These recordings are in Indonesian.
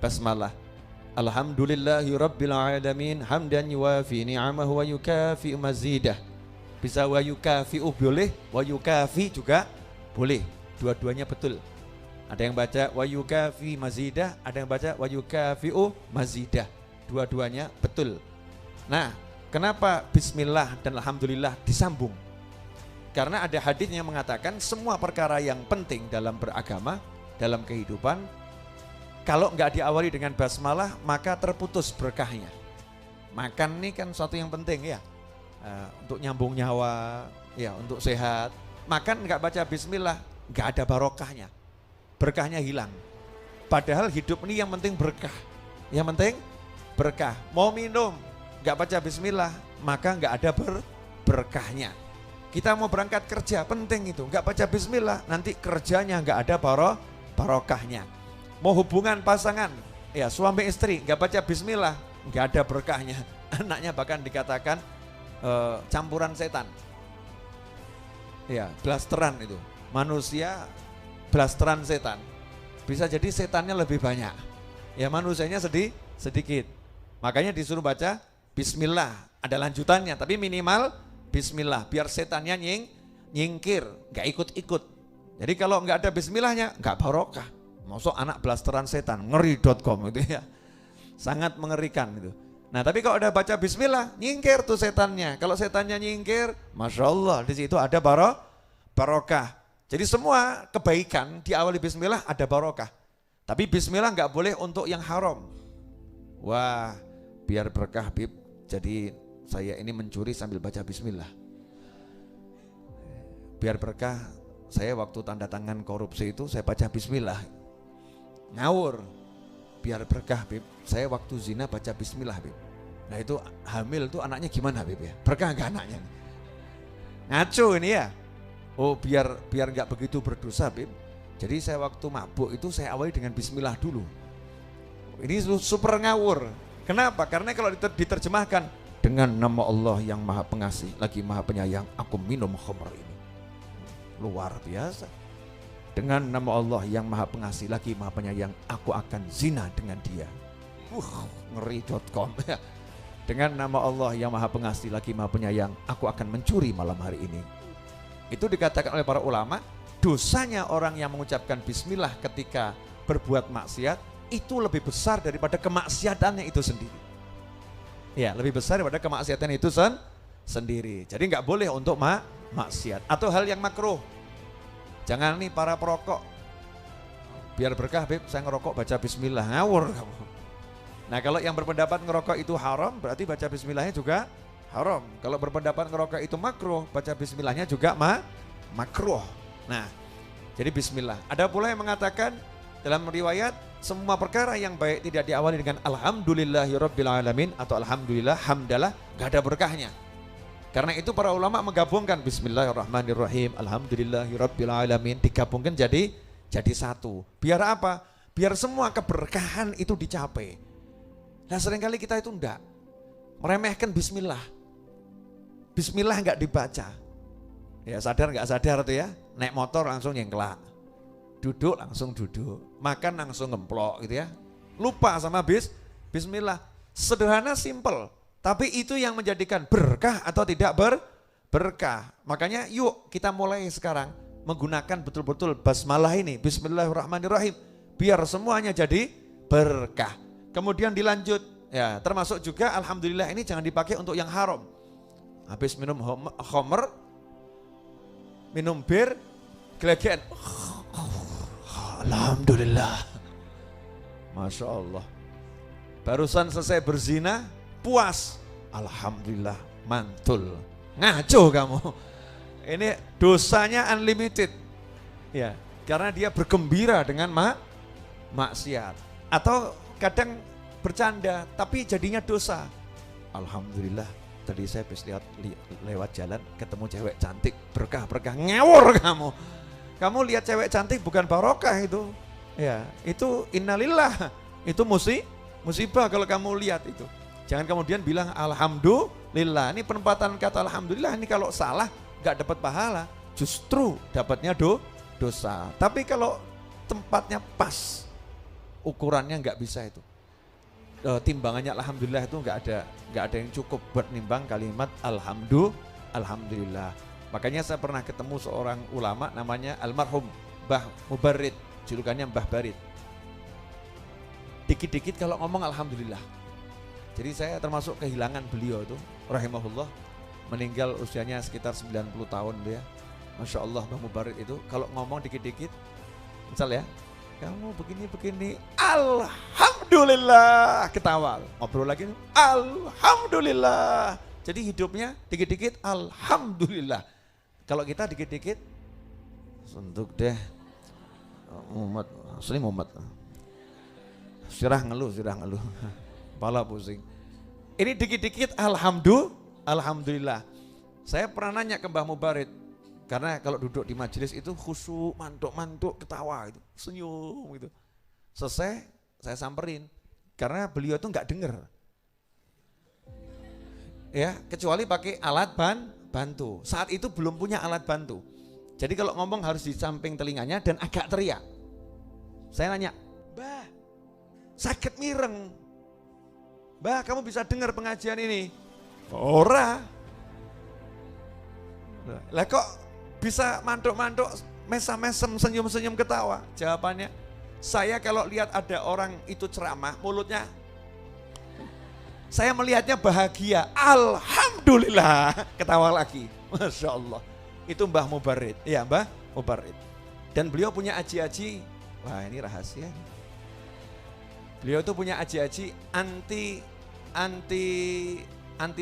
basmalah. Alhamdulillahi rabbil alamin hamdan yuwafi ni'amahu wa yukafi mazidah. Bisa wa yukafi'u boleh, wa yukafi juga boleh. Dua-duanya betul. Ada yang baca wa yukafi mazidah, ada yang baca wa yukafi'u mazidah. Dua-duanya betul. Nah, kenapa bismillah dan alhamdulillah disambung? Karena ada hadis yang mengatakan semua perkara yang penting dalam beragama, dalam kehidupan, kalau nggak diawali dengan basmalah maka terputus berkahnya. Makan ini kan suatu yang penting ya, untuk nyambung nyawa, ya untuk sehat. Makan nggak baca bismillah, nggak ada barokahnya, berkahnya hilang. Padahal hidup ini yang penting berkah, yang penting berkah. Mau minum nggak baca bismillah maka nggak ada berkahnya. Kita mau berangkat kerja penting itu, nggak baca bismillah nanti kerjanya nggak ada barokahnya. Mau hubungan pasangan, ya suami istri nggak baca bismillah nggak ada berkahnya. Anaknya bahkan dikatakan campuran setan, ya blasteran itu, manusia blasteran setan. Bisa jadi setannya lebih banyak, ya manusianya sedikit. Makanya disuruh baca bismillah, ada lanjutannya tapi minimal bismillah biar setannya nyingkir, nggak ikut-ikut. Jadi kalau nggak ada bismillahnya nggak barokah. Masuk anak blasteran setan, ngeri.com itu ya. Sangat mengerikan itu. Nah tapi kalau ada baca bismillah, nyingkir tuh setannya. Kalau setannya nyingkir, masya Allah di situ ada barokah. Jadi semua kebaikan diawali bismillah ada barokah. Tapi bismillah nggak boleh untuk yang haram. Wah, biar berkah Bib. Jadi saya ini mencuri sambil baca bismillah. Biar berkah, saya waktu tanda tangan korupsi itu saya baca bismillah. Ngawur. Biar berkah Bib, saya waktu zina baca bismillah Bib. Nah itu hamil tuh anaknya gimana Bib ya? Berkah gak anaknya? Ngaco ini ya. Oh biar gak begitu berdosa Bib. Jadi saya waktu mabuk itu saya awali dengan bismillah dulu. Ini super ngawur. Kenapa? Karena kalau diterjemahkan dengan nama Allah yang maha pengasih lagi maha penyayang, aku minum khamr ini. Luar biasa. Dengan nama Allah yang maha pengasih lagi maha penyayang, aku akan zina dengan dia. Ngeri.com. Dengan nama Allah yang maha pengasih lagi maha penyayang, aku akan mencuri malam hari ini. Itu dikatakan oleh para ulama, dosanya orang yang mengucapkan bismillah ketika berbuat maksiat itu lebih besar daripada kemaksiatannya itu sendiri. Ya, lebih besar daripada kemaksiatan itu sendiri. Jadi nggak boleh untuk maksiat. Atau hal yang makruh. Jangan nih para perokok. Biar berkah Beb, saya ngerokok baca bismillah. Ngawur kamu. Nah kalau yang berpendapat ngerokok itu haram, berarti baca bismillahnya juga haram. Kalau berpendapat ngerokok itu makruh, baca bismillahnya juga makruh. Nah, jadi bismillah. Ada pula yang mengatakan dalam riwayat, semua perkara yang baik tidak diawali dengan alhamdulillahirabbil atau alhamdulillah, hamdalah, gak ada berkahnya. Karena itu para ulama menggabungkan bismillahirrahmanirrahim, alhamdulillahirabbil digabungkan jadi satu. Biar apa? Biar semua keberkahan itu dicapai. Nah seringkali kita itu enggak meremehkan bismillah. Bismillah enggak dibaca. Ya sadar enggak sadar tuh ya, naik motor langsung nyengklak. Duduk langsung duduk, makan langsung ngemplok gitu ya. Lupa sama bismillah. Sederhana, simple, tapi itu yang menjadikan berkah atau tidak berkah. Makanya yuk kita mulai sekarang menggunakan betul-betul basmalah ini, bismillahirrahmanirrahim, biar semuanya jadi berkah. Kemudian dilanjut, ya termasuk juga alhamdulillah ini jangan dipakai untuk yang haram. Habis minum khamr, minum bir, gelegen. Alhamdulillah, masya Allah. Barusan selesai berzina, puas, alhamdulillah, mantul. Ngaco kamu. Ini dosanya unlimited, ya, karena dia bergembira dengan maksiat. Atau kadang bercanda, tapi jadinya dosa. Alhamdulillah, tadi saya habis lewat jalan ketemu cewek cantik, berkah. Ngawur kamu. Kamu lihat cewek cantik bukan barokah itu. Ya, itu innalillah. Itu musibah kalau kamu lihat itu. Jangan kemudian bilang alhamdulillah. Ini penempatan kata alhamdulillah ini kalau salah gak dapat pahala, justru dapatnya dosa. Tapi kalau tempatnya pas, ukurannya nggak bisa itu. Timbangannya alhamdulillah itu nggak ada yang cukup buat nimbang kalimat alhamdulillah. Makanya saya pernah ketemu seorang ulama namanya almarhum Mbah Mubarid, julukannya Mbah Barid. Dikit-dikit kalau ngomong alhamdulillah. Jadi saya termasuk kehilangan beliau itu, rahimahullah, meninggal usianya sekitar 90 tahun dia. Masya Allah Mbah Mubarid itu kalau ngomong dikit-dikit, misal ya, kamu begini, alhamdulillah, ketawa, ngobrol lagi, alhamdulillah. Jadi hidupnya dikit-dikit, alhamdulillah. Kalau kita dikit-dikit, suntuk deh, Muhammad, asli Muhammad, sirah ngeluh, kepala pusing. Ini dikit-dikit, alhamdulillah. Saya pernah nanya ke Mbah Mubarid, karena kalau duduk di majelis itu khusyuk, mantuk-mantuk, ketawa gitu, senyum gitu. Selesai, saya samperin, karena beliau itu nggak denger, ya kecuali pakai alat bantu. Saat itu belum punya alat bantu, jadi kalau ngomong harus di samping telinganya dan agak teriak. Saya nanya, Mbah, sakit mireng, Mbah kamu bisa dengar pengajian ini? Ora. Lah kok bisa mantuk-mantuk, mesam-mesem, senyum-senyum, ketawa? Jawabannya, saya kalau lihat ada orang itu ceramah, mulutnya, saya melihatnya bahagia, alhamdulillah, ketawa lagi. Masya Allah. Itu Mbah Mubarid, ya Mbah Mubarid. Dan beliau punya aji-aji, wah ini rahasia. Beliau itu punya aji-aji anti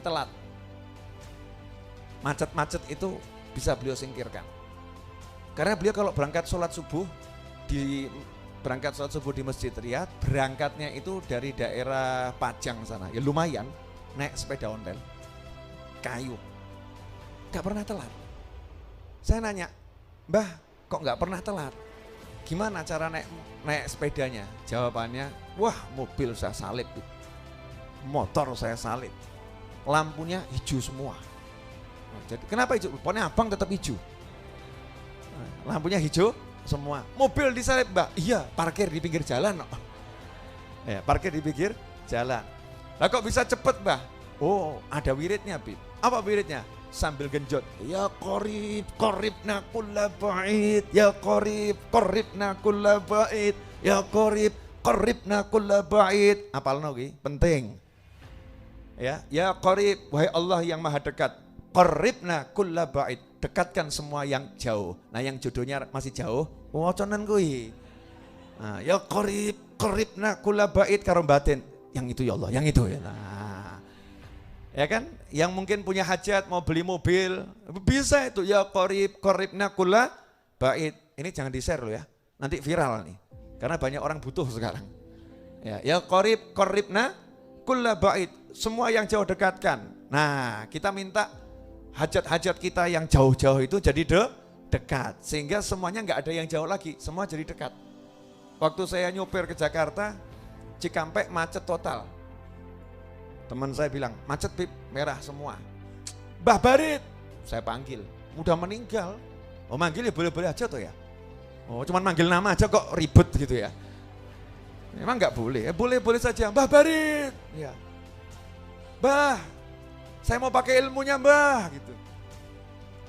telat. Macet-macet itu bisa beliau singkirkan. Karena beliau kalau berangkat sholat subuh di Masjid Riyadh, berangkatnya itu dari daerah Pajang sana, ya lumayan, naik sepeda ontel, kayu, gak pernah telat. Saya nanya, Mbah kok gak pernah telat? Gimana cara naik sepedanya? Jawabannya, wah mobil saya salib, motor saya salib, lampunya hijau semua. Jadi kenapa hijau? Pokoknya abang tetap hijau. Lampunya hijau semua. Mobil disalib, Mbak. Iya, parkir di pinggir jalan. Ya, parkir di pinggir jalan. Lah kok bisa cepet, Mbak? Oh, ada wiridnya, Bib. Apa wiridnya? Sambil genjot. Ya qaribna kulla ba'id. Ya qaribna kulla ba'id. Ya qaribna kulla ba'id. Apalno ki? Penting. Ya qarib, wahai Allah yang maha dekat. Qaribna kulla ba'id, dekatkan semua yang jauh. Nah yang jodohnya masih jauh, wacanan kuwi. Nah, ya qaribna kulla ba'id karo batin. Yang itu ya Allah, yang itu ya. Nah, ya kan? Yang mungkin punya hajat mau beli mobil, bisa itu ya qaribna kulla ba'id. Ini jangan di-share loh ya. Nanti viral nih. Karena banyak orang butuh sekarang. Ya qaribna kulla ba'id, semua yang jauh dekatkan. Nah, kita minta hajat-hajat kita yang jauh-jauh itu jadi dekat. Sehingga semuanya nggak ada yang jauh lagi, semua jadi dekat. Waktu saya nyopir ke Jakarta, Cikampek macet total. Teman saya bilang, macet Bib, merah semua. Mbah Barid, saya panggil, udah meninggal. Oh manggil ya boleh-boleh aja tuh ya. Oh cuman manggil nama aja kok ribet gitu ya. Memang nggak boleh, boleh-boleh saja. Mbah Barid, ya. Mbah, saya mau pakai ilmunya Mbah gitu.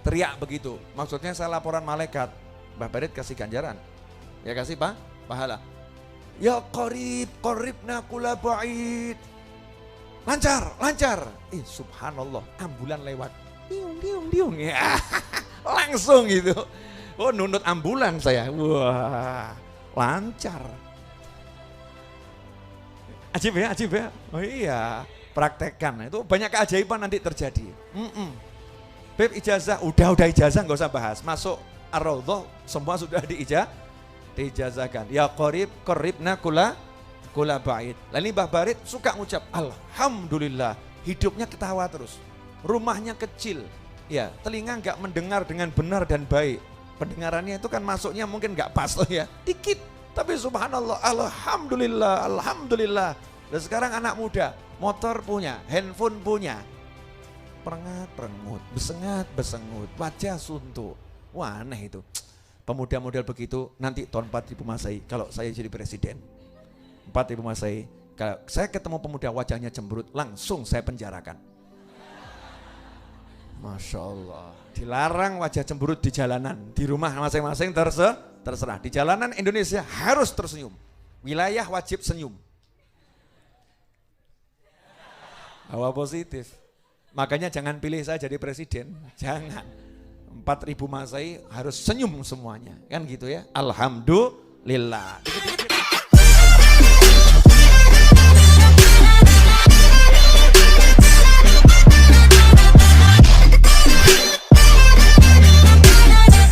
Teriak begitu. Maksudnya saya laporan malaikat. Mbah Barid kasih ganjaran. Ya kasih pahala. Ya qaribna kulla ba'id. Lancar. Subhanallah, ambulan lewat. Diung. Ya. Langsung gitu. Oh nunut ambulan saya. Wah, lancar. Ajib ya. Oh iya. Praktekkan, itu banyak keajaiban nanti terjadi. Beb ijazah, udah ijazah nggak usah bahas. Masuk Ar-Raudhah semua sudah diijazahkan. Ya qaribna kulla ba'id. Lalu Mbah Barid suka ngucap alhamdulillah, hidupnya ketawa terus. Rumahnya kecil, ya telinga nggak mendengar dengan benar dan baik. Pendengarannya itu kan masuknya mungkin nggak pas ya, dikit. Tapi subhanallah, alhamdulillah. Dan sekarang anak muda, motor punya, handphone punya, perengat-perengut, besengut, wajah suntuk. Wah aneh itu. Pemuda model begitu nanti tahun 4000 Masehi kalau saya jadi presiden. 4000 Masehi. Kalau saya ketemu pemuda wajahnya cemberut, langsung saya penjarakan. Masya Allah. Dilarang wajah cemberut di jalanan. Di rumah masing-masing terserah. Di jalanan Indonesia harus tersenyum. Wilayah wajib senyum. Hawa positif. Makanya jangan pilih saya jadi presiden. Jangan. 4000 Masehi harus senyum semuanya. Kan gitu ya. Alhamdulillah.